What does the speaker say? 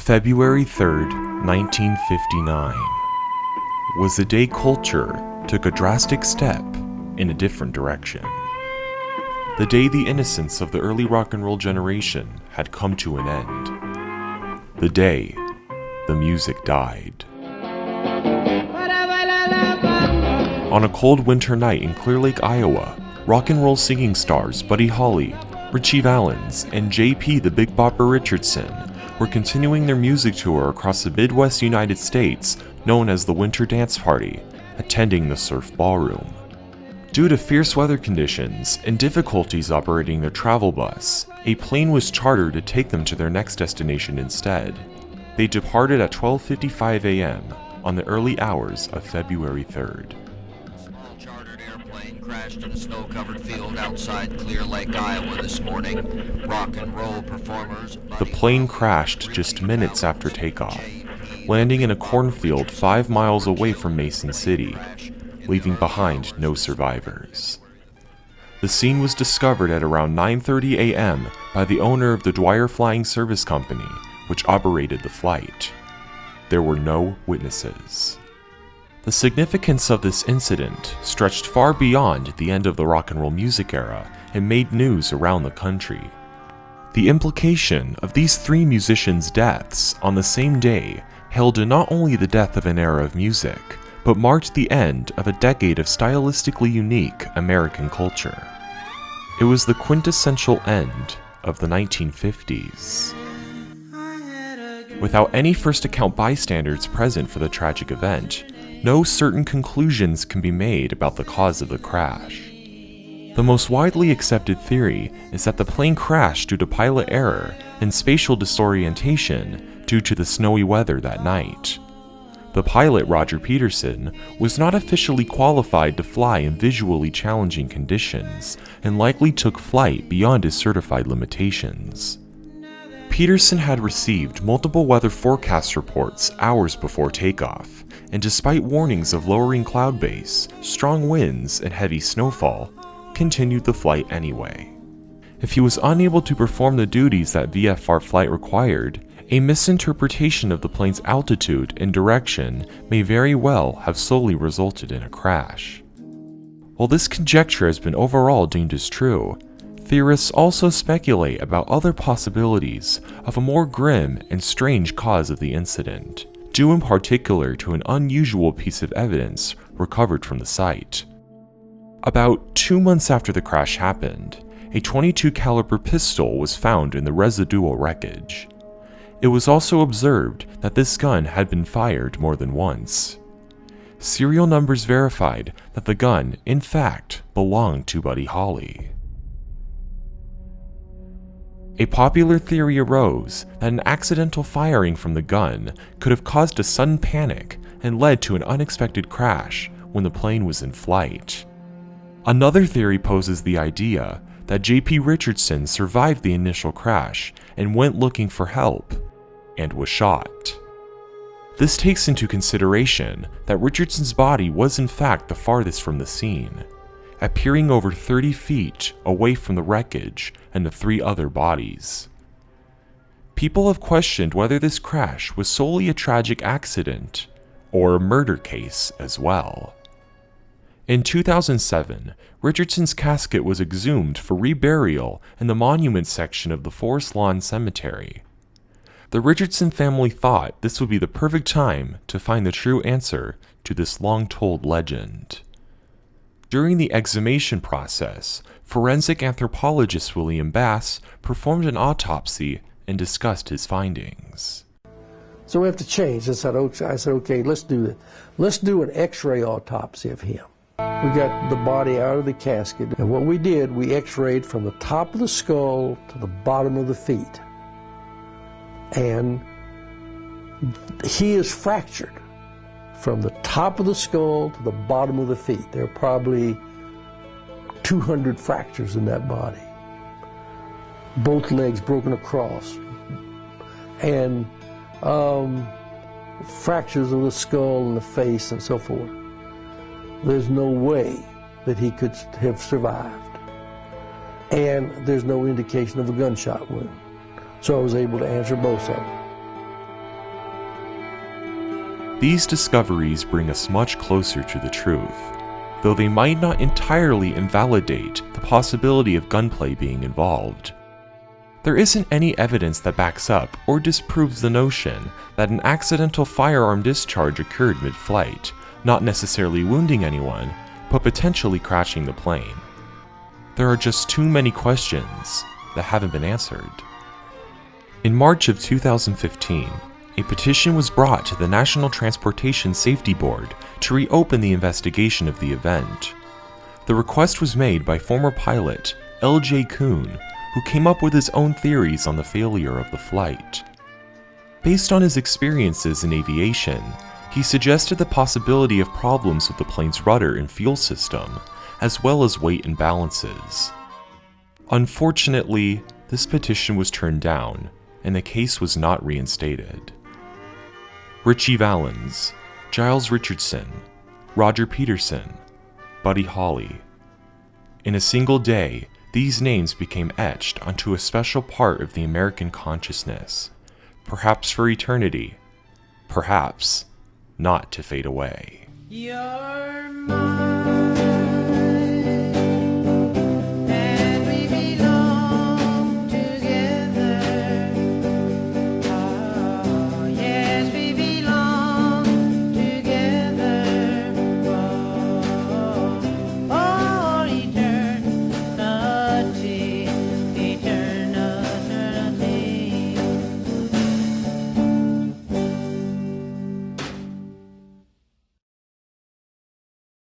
February 3rd, 1959, was the day culture took a drastic step in a different direction. The day the innocence of the early rock and roll generation had come to an end. The day the music died. On a cold winter night in Clear Lake, Iowa, rock and roll singing stars Buddy Holly, Ritchie Valens, and JP the Big Bopper Richardson were continuing their music tour across the Midwest United States known as the Winter Dance Party, attending the Surf Ballroom. Due to fierce weather conditions and difficulties operating their travel bus, a plane was chartered to take them to their next destination instead. They departed at 12:55 a.m. on the early hours of February 3rd. Crashed in a snow-covered field outside Clear Lake, Iowa this morning. Rock and roll performers. The plane crashed just minutes after takeoff, landing in a cornfield 5 miles away from Mason City, leaving behind no survivors. The scene was discovered at around 9:30 a.m. by the owner of the Dwyer Flying Service Company, which operated the flight. There were no witnesses. The significance of this incident stretched far beyond the end of the rock and roll music era and made news around the country. The implication of these three musicians' deaths on the same day heralded not only the death of an era of music, but marked the end of a decade of stylistically unique American culture. It was the quintessential end of the 1950s. Without any first account bystanders present for the tragic event, no certain conclusions can be made about the cause of the crash. The most widely accepted theory is that the plane crashed due to pilot error and spatial disorientation due to the snowy weather that night. The pilot, Roger Peterson, was not officially qualified to fly in visually challenging conditions and likely took flight beyond his certified limitations. Peterson had received multiple weather forecast reports hours before takeoff, and despite warnings of lowering cloud base, strong winds, and heavy snowfall, continued the flight anyway. If he was unable to perform the duties that VFR flight required, a misinterpretation of the plane's altitude and direction may very well have solely resulted in a crash. While this conjecture has been overall deemed as true, theorists also speculate about other possibilities of a more grim and strange cause of the incident, due in particular to an unusual piece of evidence recovered from the site. About 2 months after the crash happened, a .22 caliber pistol was found in the residual wreckage. It was also observed that this gun had been fired more than once. Serial numbers verified that the gun, in fact, belonged to Buddy Holly. A popular theory arose that an accidental firing from the gun could have caused a sudden panic and led to an unexpected crash when the plane was in flight. Another theory poses the idea that JP Richardson survived the initial crash and went looking for help, and was shot. This takes into consideration that Richardson's body was in fact the farthest from the scene, appearing over 30 feet away from the wreckage and the 3 other bodies. People have questioned whether this crash was solely a tragic accident or a murder case as well. In 2007, Richardson's casket was exhumed for reburial in the monument section of the Forest Lawn Cemetery. The Richardson family thought this would be the perfect time to find the true answer to this long-told legend. During the exhumation process, forensic anthropologist William Bass performed an autopsy and discussed his findings. So we have to change. I said, okay, let's do it. Let's do an x-ray autopsy of him. We got the body out of the casket, and what we did, we x-rayed from the top of the skull to the bottom of the feet. And he is fractured from the top of the skull to the bottom of the feet. There are probably 200 fractures in that body. Both legs broken across. And fractures of the skull and the face and so forth. There's no way that he could have survived. And there's no indication of a gunshot wound. So I was able to answer both of them. These discoveries bring us much closer to the truth, though they might not entirely invalidate the possibility of gunplay being involved. There isn't any evidence that backs up or disproves the notion that an accidental firearm discharge occurred mid-flight, not necessarily wounding anyone, but potentially crashing the plane. There are just too many questions that haven't been answered. In March of 2015, a petition was brought to the National Transportation Safety Board to reopen the investigation of the event. The request was made by former pilot L.J. Kuhn, who came up with his own theories on the failure of the flight. Based on his experiences in aviation, he suggested the possibility of problems with the plane's rudder and fuel system, as well as weight imbalances. Unfortunately, this petition was turned down, and the case was not reinstated. Ritchie Valens, Giles Richardson, Roger Peterson, Buddy Holly. In a single day, these names became etched onto a special part of the American consciousness, perhaps for eternity, perhaps not to fade away. You're